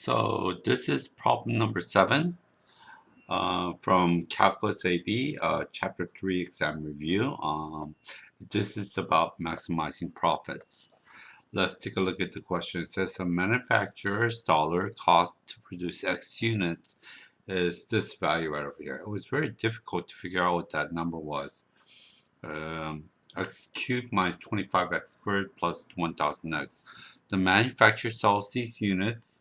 So this is problem number 7 from Calculus AB, Chapter 3 exam review. This is about maximizing profits. Let's take a look at the question. It says a manufacturer's dollar cost to produce X units is this value right over here. It was very difficult to figure out what that number was. X cubed minus 25x squared plus 1000x. The manufacturer sells these units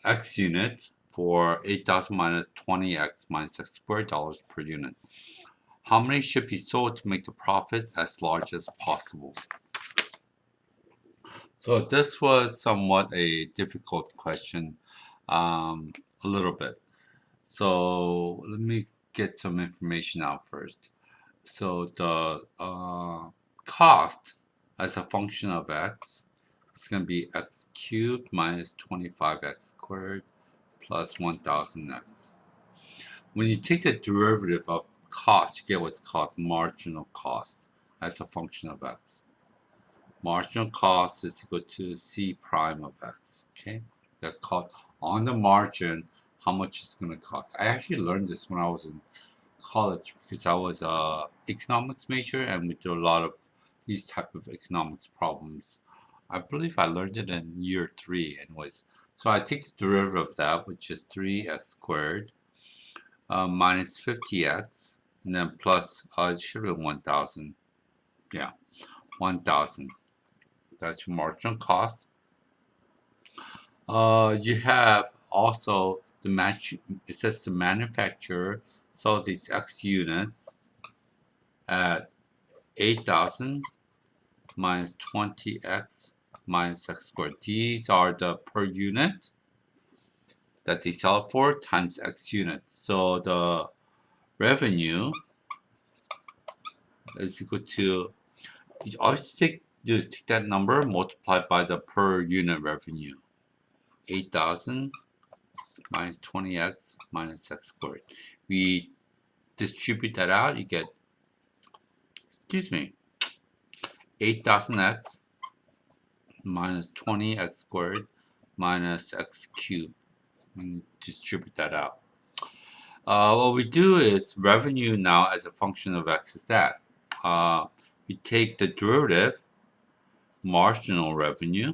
X units for 8,000 minus 20x minus x squared dollars per unit. How many should be sold to make the profit as large as possible? So this was somewhat a difficult question, a little bit. So let me get some information out first. So the cost as a function of x is going to be x cubed minus 25x squared plus 1000x. When you take the derivative of cost, you get what's called marginal cost as a function of x. Marginal cost is equal to c prime of x. Okay, that's called on the margin how much it's going to cost. I actually learned this when I was in college because I was a economics major and we did a lot of these type of economics problems. I believe I learned it in year 3 anyways. So I take the derivative of that, which is 3x squared minus 50x, and then plus, it should be 1000. Yeah, 1000. That's your marginal cost. You have also the match, it says the manufacturer sold these X units at 8,000 minus 20x minus x squared. These are the per unit that they sell for times X units. So the revenue is equal to, all you do is take that number, multiply by the per unit revenue. 8,000 minus 20x minus x squared. We distribute that out, you get, 8,000x minus 20x squared minus x cubed. And distribute that out. What we do is revenue now as a function of x is that. We take the derivative, marginal revenue,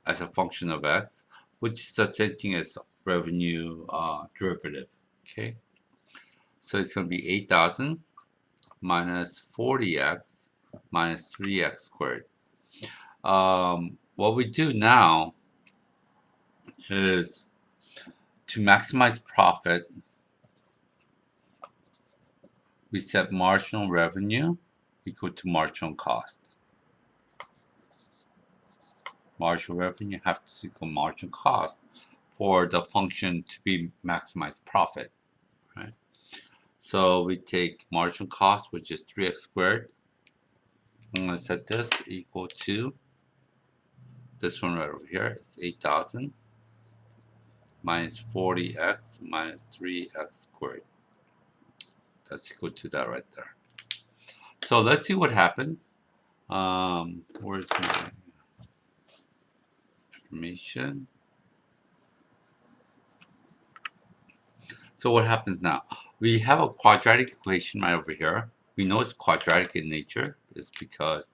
as a function of x, which is the same thing as revenue derivative. Okay, so it's going to be 8,000 minus 40x minus 3x squared. What we do now is to maximize profit, we set marginal revenue equal to marginal cost. Marginal revenue has to equal marginal cost for the function to be maximized profit, right? So we take marginal cost, which is 3x squared. I'm going to set this equal to this one right over here. It's 8,000 minus 40x minus 3x squared. That's equal to that right there. So let's see what happens. Where's my information? So what happens now? We have a quadratic equation right over here. We know it's quadratic in nature. It's because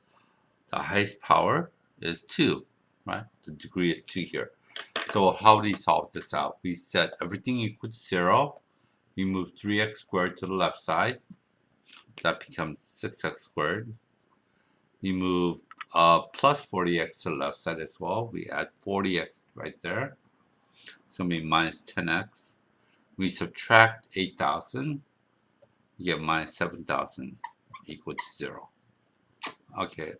the highest power is 2, right? The degree is 2 here. So how do we solve this out? We set everything equal to 0. We move 3x squared to the left side. That becomes 6x squared. We move plus 40x to the left side as well. We add 40x right there. So we minus 10x. We subtract 8,000. You get minus 7,000 equal to 0. Okay.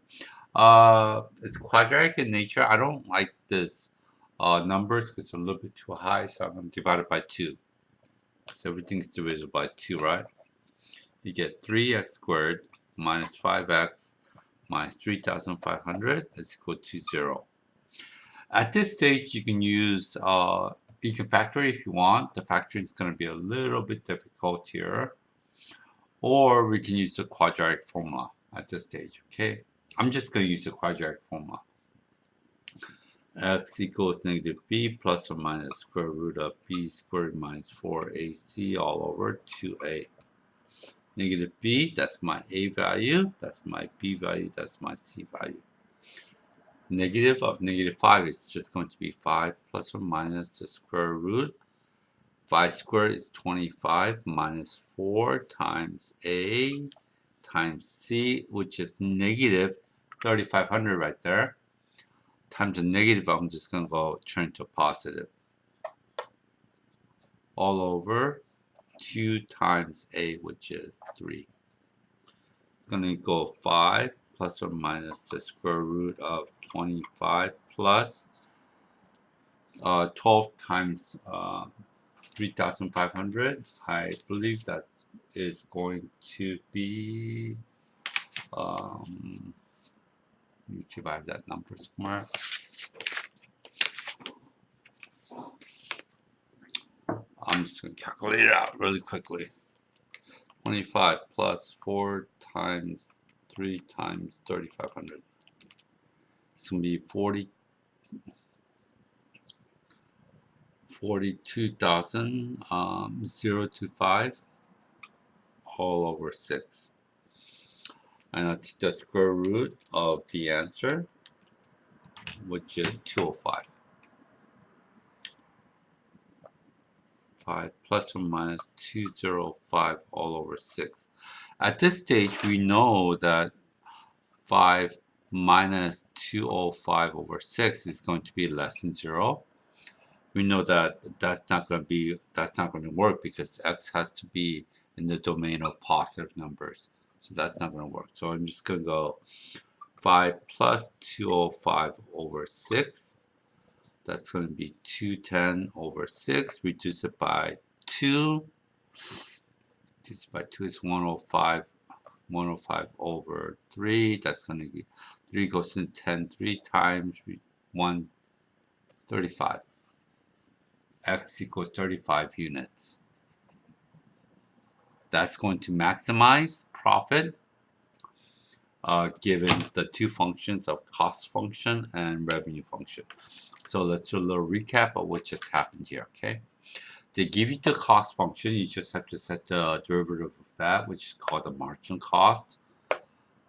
It's quadratic in nature. I don't like this numbers because they're a little bit too high, so I'm going to divide it by 2. So everything's divisible by 2, right? You get 3x squared minus 5x minus 3,500 is equal to 0. At this stage, you can use, you can factor if you want. The factoring is going to be a little bit difficult here. Or we can use the quadratic formula at this stage, okay? I'm just going to use the quadratic formula. X equals negative b plus or minus square root of b squared minus 4ac all over 2a. Negative b, that's my a value, that's my b value, that's my c value. Negative of negative 5 is just going to be 5 plus or minus the square root. 5 squared is 25 minus 4 times a times c, which is negative 3,500 right there. Times a negative, I'm just going to go turn to positive. All over 2 times a, which is 3. It's going to go 5 plus or minus the square root of 25 plus 12 times 3,500. I believe that is going to be, let me see if I have that number somewhere. I'm just going to calculate it out really quickly. 25 plus 4 times 3 times 3,500. It's going to be 42,000, 0 to 5 all over 6. And I'll take the square root of the answer, which is 205. 5 plus or minus 205 all over 6. At this stage, we know that 5 minus 205 over 6 is going to be less than 0. We know that that's not going to work because x has to be in the domain of positive numbers. So that's not going to work. So I'm just going to go 5 plus 205 over 6. That's going to be 210 over 6. Reduce it by 2. Reduce it by 2 is 105. 105 over 3. That's going to be 3 goes to 10 3 times 135. X equals 35 units. That's going to maximize profit given the two functions of cost function and revenue function. So let's do a little recap of what just happened here, okay? They give you the cost function. You just have to set the derivative of that, which is called the marginal cost.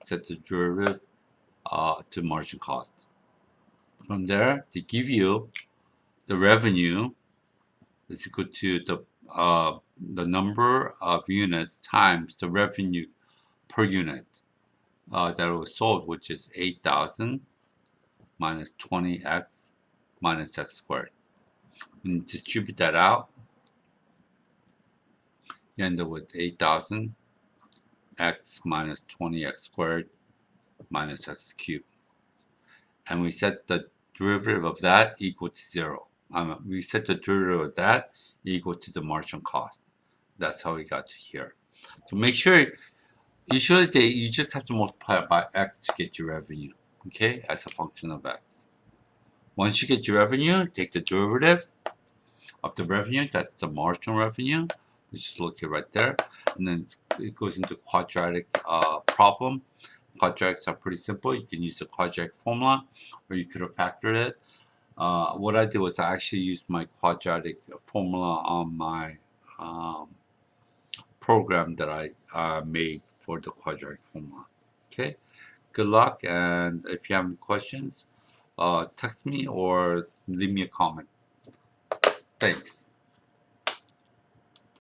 Set the derivative to marginal cost. From there, they give you the revenue is equal to the number of units times the revenue per unit that was sold, which is 8,000 minus 20x minus x squared. When you distribute that out, you end up with 8,000 x minus 20x squared minus x cubed. And we set the derivative of that equal to 0. We set the derivative of that equal to the marginal cost. That's how we got to here. So make sure, usually you just have to multiply it by x to get your revenue, okay, as a function of x. Once you get your revenue, take the derivative of the revenue, that's the marginal revenue, which is located right there, and then it goes into quadratic problem. Quadratics are pretty simple. You can use the quadratic formula, or you could have factored it. What I did was I actually used my quadratic formula on my program that I made for the quadratic formula. Okay, good luck, and if you have any questions, text me or leave me a comment. Thanks.